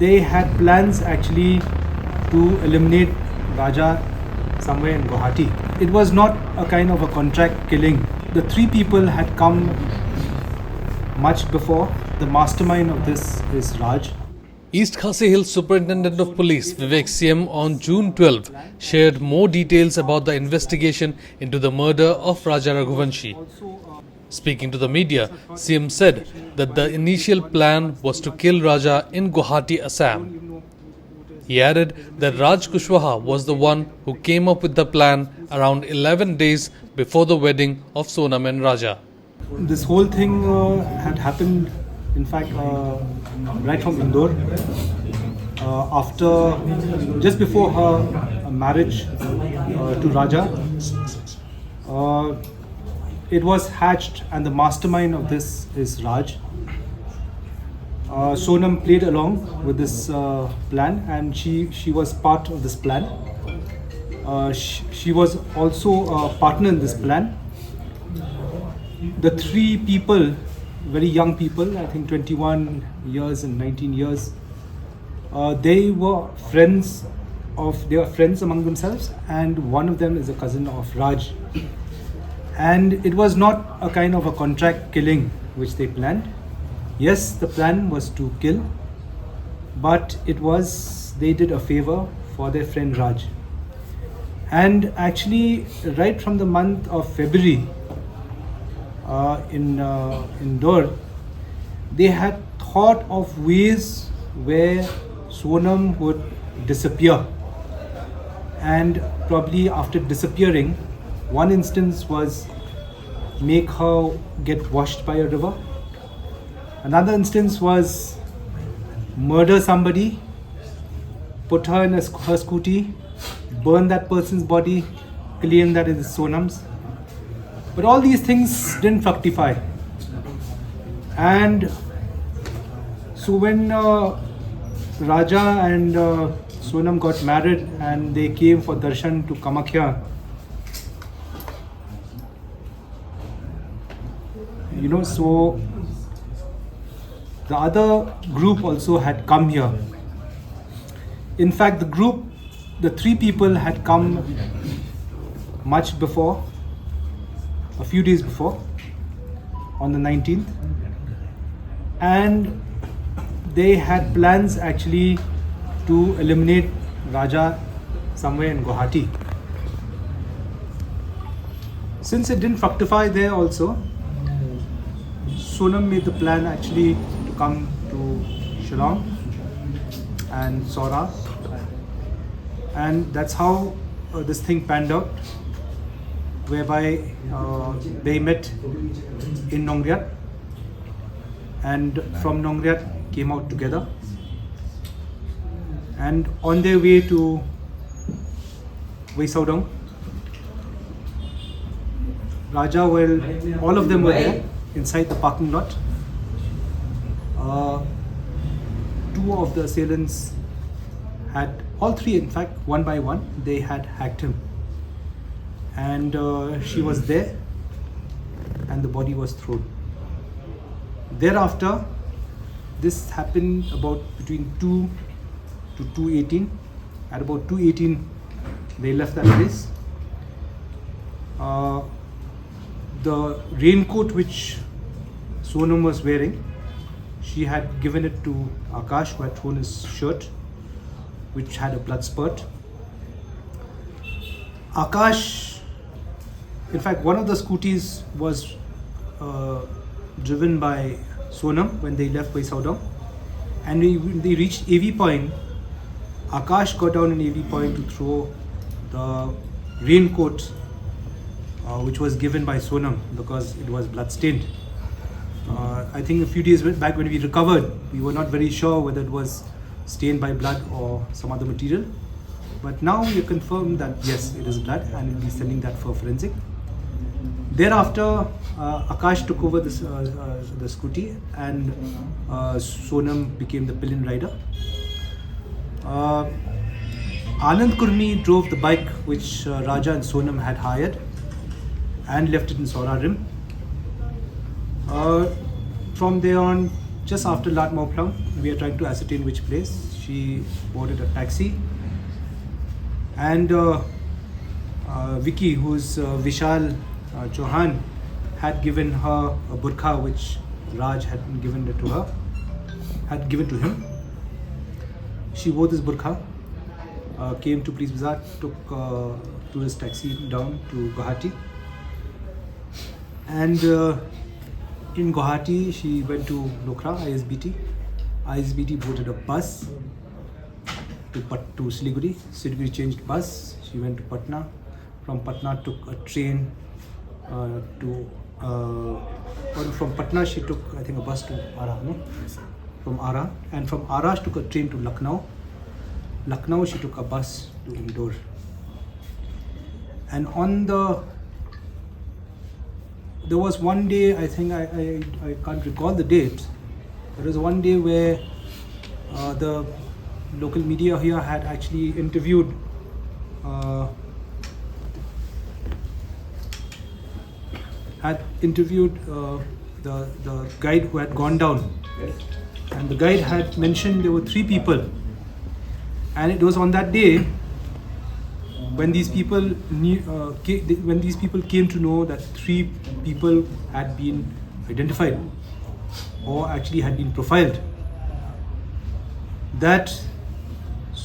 they had plans actually to eliminate Raja somewhere in Guwahati. It was not a kind of a contract killing. The three people had come much before. The mastermind of this is Raj. East Khasi Hills Superintendent of Police Vivek Syiem on June 12 shared more details about the investigation into the murder of Raja Raghuvanshi. Speaking to the media, Syiem said that the initial plan was to kill Raja in Guwahati, Assam. He added that Raj Kushwaha was the one who came up with the plan around 11 days before the wedding of Sonam and Raja. This whole thing had happened, in fact, right from Indore. Just before her marriage to Raja, it was hatched, and the mastermind of this is Raj. Sonam played along with this plan, and she was part of this plan. She was also a partner in this plan. The three people, very young people, I think 21 years and 19 years, they were friends among themselves, and one of them is a cousin of Raj. And it was not a kind of a contract killing which they planned. Yes, the plan was to kill, but they did a favor for their friend Raj. And actually, right from the month of February, in Indore, they had thought of ways where Sonam would disappear. And probably after disappearing, one instance was make her get washed by a river. Another instance was murder somebody, put her in her scooty, burn that person's body, claim that it is Sonam's. But all these things didn't fructify. And so when Raja and Sonam got married and they came for darshan to Kamakhya, so the other group also had come here. In fact, the three people had come much before, a few days before, on the 19th, and they had plans actually to eliminate Raja somewhere in Guwahati. Since it didn't fructify there also, Sonam made the plan actually to come to Shillong and Sora, and that's how this thing panned out, whereby they met in Nongriat, and from Nongriat came out together, and on their way to Vaisaudong, Raja, all of them were there inside the parking lot. Two of the assailants all three in fact, one by one, they had hacked him. And she was there, and the body was thrown. Thereafter, this happened about between 2 to 2:18. At about 2:18, they left that place. The raincoat which Sonam was wearing, she had given it to Akash, who had thrown his shirt, which had a blood spurt. Akash, in fact, one of the scooties was driven by Sonam when they left Vaisaudong, and when they reached AV Point, Akash got down in AV Point to throw the raincoat which was given by Sonam because it was blood stained. I think a few days back when we recovered, we were not very sure whether it was stained by blood or some other material. But now we confirm that yes, it is blood, and we'll be sending that for forensic. Thereafter, Akash took over the scooty, and Sonam became the pillion rider. Anand Kurmi drove the bike which Raja and Sonam had hired and left it in Sora Rim. From there on, just after Latmau Plum. We are trying to ascertain which place. She boarded a taxi, and Vicky, who's Vishal Chauhan, had given her a burqa which Raj had given it to her, had given to him. She wore this burqa, came to Police Bazaar, took tourist taxi down to Guwahati, and in Guwahati she went to Lokra ISBT. ISBT boarded a bus to Siliguri. Siliguri changed bus. She went to Patna. From Patna took a train from Patna she took, I think, a bus to Ara, no? From Ara, and from Ara she took a train to Lucknow. Lucknow she took a bus to Indore. And there was one day, I think, I can't recall the date. There was one day where the local media here had actually interviewed the guide who had gone down, and the guide had mentioned there were 3 people, and it was on that day when these people came to know that 3 people had been identified or actually had been profiled, that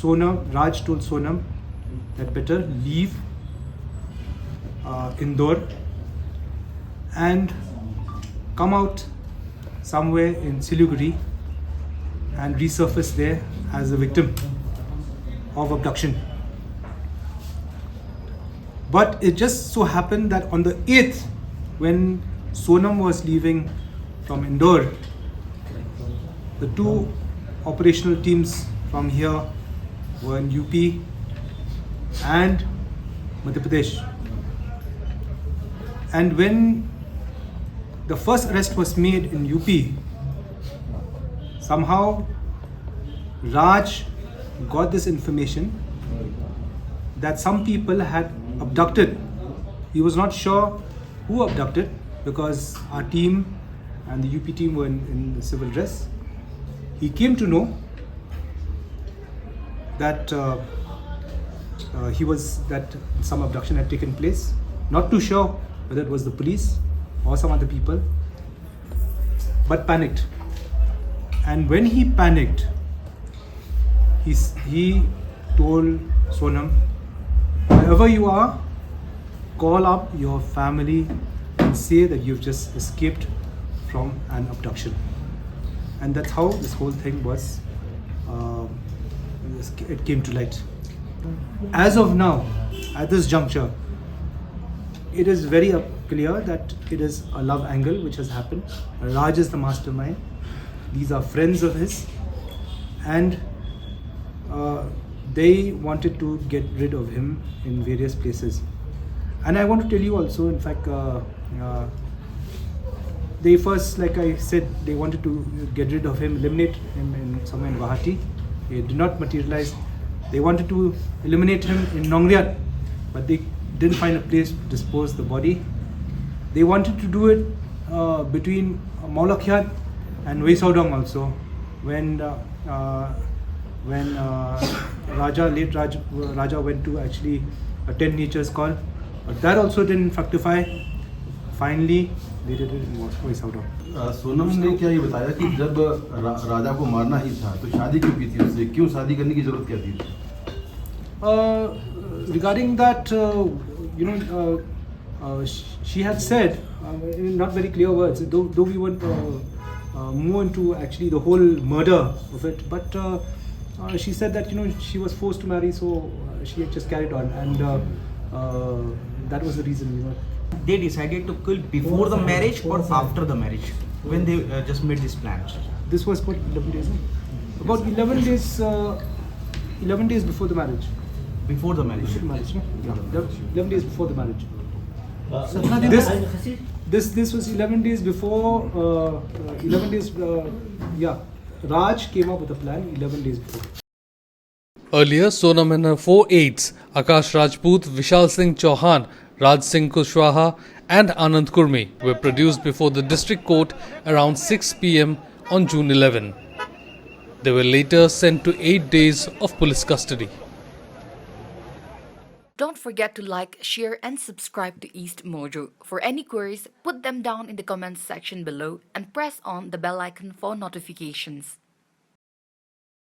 Raj told Sonam that better leave Indore and come out somewhere in Siliguri and resurface there as a victim of abduction. But it just so happened that on the 8th, when Sonam was leaving from Indore, the 2 operational teams from here were in UP and Madhya Pradesh. And when the first arrest was made in UP, somehow Raj got this information that some people had abducted. He was not sure who abducted because our team and the UP team were in civil dress. He came to know that that some abduction had taken place. Not too sure whether it was the police or some other people, but panicked. And when he panicked, he told Sonam, wherever you are, call up your family and say that you've just escaped from an abduction. And that's how this whole thing was, it came to light. As of now, at this juncture, it is very clear that it is a love angle which has happened. Raj is the mastermind. These are friends of his, and they wanted to get rid of him in various places. And I want to tell you also, in fact, they first, like I said, they wanted to get rid of him, eliminate him somewhere in Guwahati. It did not materialize. They wanted to eliminate him in Nongriyat, but they didn't find a place to dispose the body. They wanted to do it between Maulakhyat and Vaisaudong also, when late Raja went to actually attend nature's call, but that also didn't fructify. Finally, they did it in Vaisaudong. Sonam ने क्या ये बताया कि जब राजा को मारना ही था तो शादी क्यों की थी उससे, क्यों शादी करने की जरूरत क्या थी? Regarding that, she had said, in not very clear words, though we won't move into actually the whole murder of it, but she said that she was forced to marry, so she had just carried on, and that was the reason. They decided to kill before the marriage or after the marriage, when they just made this plan. This was what, 11 days? No? About 11 days. 11 days before the marriage. Before the marriage. No? Yeah. 11 days before the marriage. This was 11 days before. 11 days. Raj came up with a plan 11 days before. Earlier, Sonam and her 4 aides, Akash Rajput, Vishal Singh Chauhan, Raj Singh Kushwaha and Anand Kurmi, were produced before the district court around 6 p.m. on June 11. They were later sent to 8 days of police custody. Don't forget to like, share and subscribe to EastMojo. For any queries, put them down in the comments section below and press on the bell icon for notifications.